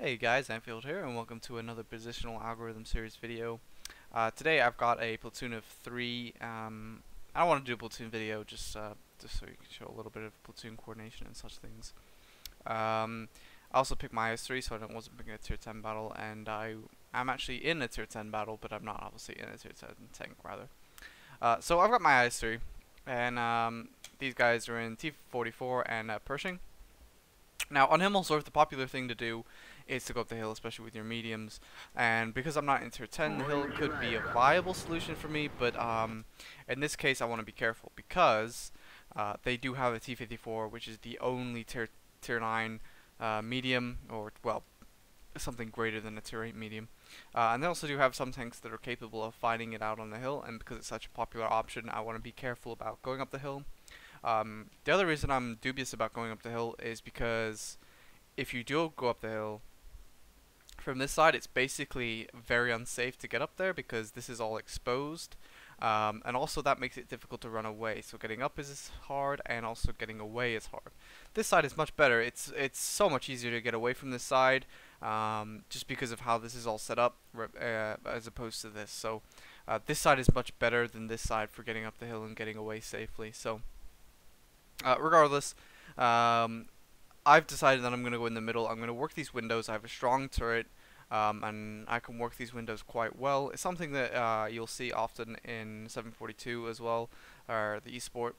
Hey guys, Anfield here, and welcome to another positional algorithm series video. Today I've got a platoon of three. I don't want to do a platoon video, just so you can show a little bit of platoon coordination and such things. I also picked my IS3, so I wasn't picking a tier 10 battle, and I'm actually in a tier 10 battle, but I'm not obviously in a tier 10 tank rather. So I've got my IS3, and these guys are in T44 and Pershing. Now, on Himmels, the popular thing to do is to go up the hill, especially with your mediums. And because I'm not in tier 10, the hill could be a viable solution for me, but in this case, I want to be careful because they do have a T54, which is the only tier 9 medium, or, well, something greater than a tier 8 medium. And they also do have some tanks that are capable of fighting it out on the hill, and because it's such a popular option, I want to be careful about going up the hill. The other reason I'm dubious about going up the hill is because if you do go up the hill, from this side it's basically very unsafe to get up there because this is all exposed, and also that makes it difficult to run away. So getting up is hard, and also getting away is hard. This side is much better. It's so much easier to get away from this side, just because of how this is all set up, as opposed to this. So this side is much better than this side for getting up the hill and getting away safely. So regardless, I've decided that I'm going to go in the middle. I'm going to work these windows. I have a strong turret, and I can work these windows quite well. It's something that you'll see often in 742 as well, or the eSport,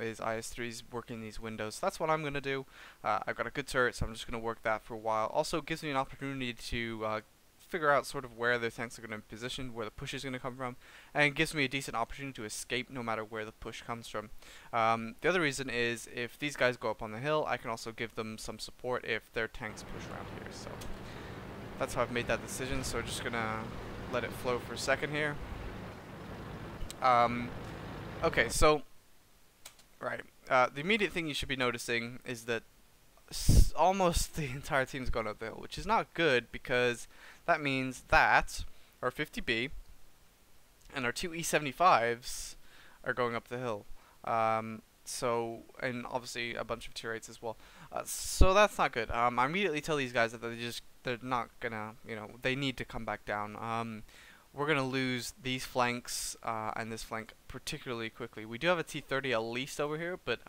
is IS3's working these windows. That's what I'm going to do. I've got a good turret, so I'm just going to work that for a while. Also, it gives me an opportunity to figure out sort of where the tanks are going to be positioned, where the push is going to come from, and it gives me a decent opportunity to escape no matter where the push comes from. The other reason is if these guys go up on the hill, I can also give them some support if their tanks push around here. So that's how I've made that decision, so I'm just going to let it flow for a second here. Okay, so, right, the immediate thing you should be noticing is that almost the entire team's gone up the hill, which is not good because that means that our 50B and our two E75s are going up the hill. So, and obviously a bunch of tier 8s as well. So that's not good. I immediately tell these guys that they're not gonna, they need to come back down. We're gonna lose these flanks and this flank particularly quickly. We do have a T30 at least over here, but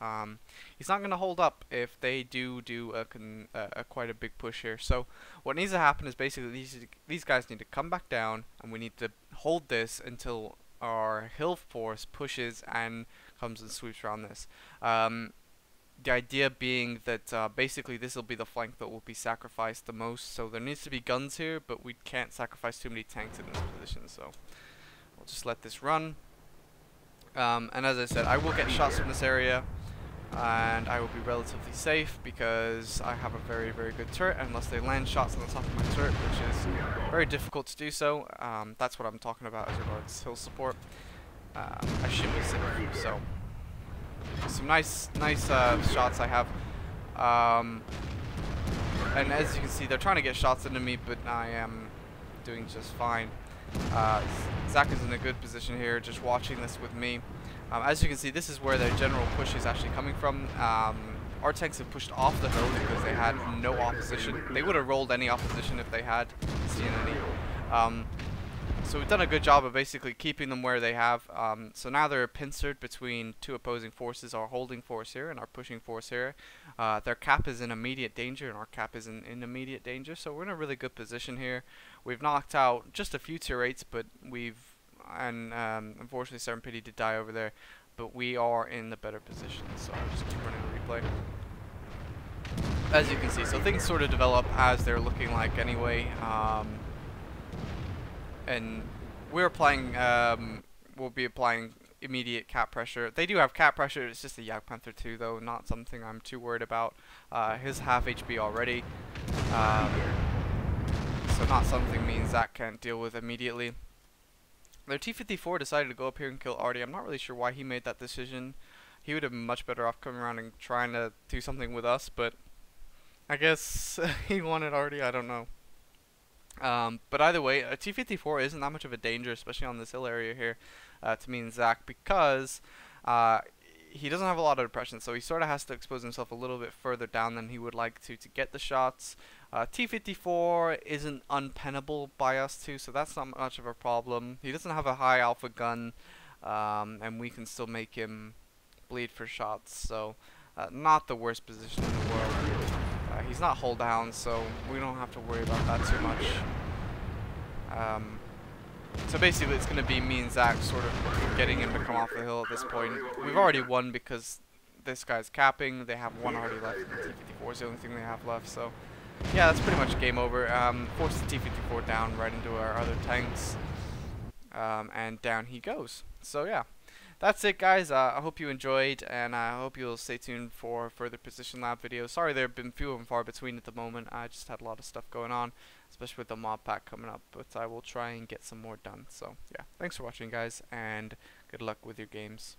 he's not gonna hold up if they do a quite a big push here. So what needs to happen is basically these guys need to come back down, and we need to hold this until our hill force pushes and comes and sweeps around this. The idea being that basically this will be the flank that will be sacrificed the most, so there needs to be guns here, but we can't sacrifice too many tanks in this position, so we'll just let this run. And as I said, I will get shots from this area, and I will be relatively safe because I have a very, very good turret, unless they land shots on the top of my turret, which is very difficult to do so. That's what I'm talking about as regards hill support. I should be safe, so some nice shots I have, and as you can see, they're trying to get shots into me, but I am doing just fine. Zach is in a good position here, just watching this with me. As you can see, this is where the general push is actually coming from. Our tanks have pushed off the hill because they had no opposition. They would have rolled any opposition if they had seen any. So we've done a good job of basically keeping them where they have. So now they're pincered between two opposing forces, our holding force here and our pushing force here. Their cap is in immediate danger, and our cap is in immediate danger. So we're in a really good position here. We've knocked out just a few tier 8s, but unfortunately Serendipity did die over there. But we are in the better position, so I'll just keep running the replay. As you can see, so things sort of develop as they're looking like anyway. And we're applying, we'll be applying immediate cap pressure. They do have cap pressure, it's just a Yak Panther 2 though, not something I'm too worried about. His half HP already, so not something me and Zach can't deal with immediately. Their T-54 decided to go up here and kill Artie. I'm not really sure why he made that decision. He would have been much better off coming around and trying to do something with us, but I guess he wanted Artie, I don't know. But either way, a T-54 isn't that much of a danger, especially on this hill area here, to me and Zach, because he doesn't have a lot of depression, so he sort of has to expose himself a little bit further down than he would like to get the shots. T-54 isn't unpennable by us too, so that's not much of a problem. He doesn't have a high alpha gun, and we can still make him bleed for shots, so not the worst position in the world. He's not hull down, so we don't have to worry about that too much. So basically it's going to be me and Zach sort of getting him to come off the hill at this point. We've already won because this guy's capping. They have one already left, and the T-54 is the only thing they have left. So yeah, that's pretty much game over. Force the T-54 down right into our other tanks, and down he goes. So yeah, that's it, guys. I hope you enjoyed, and I hope you'll stay tuned for further position lab videos. Sorry there have been few and far between at the moment. I just had a lot of stuff going on, especially with the mob pack coming up, but I will try and get some more done. So yeah, thanks for watching, guys, and good luck with your games.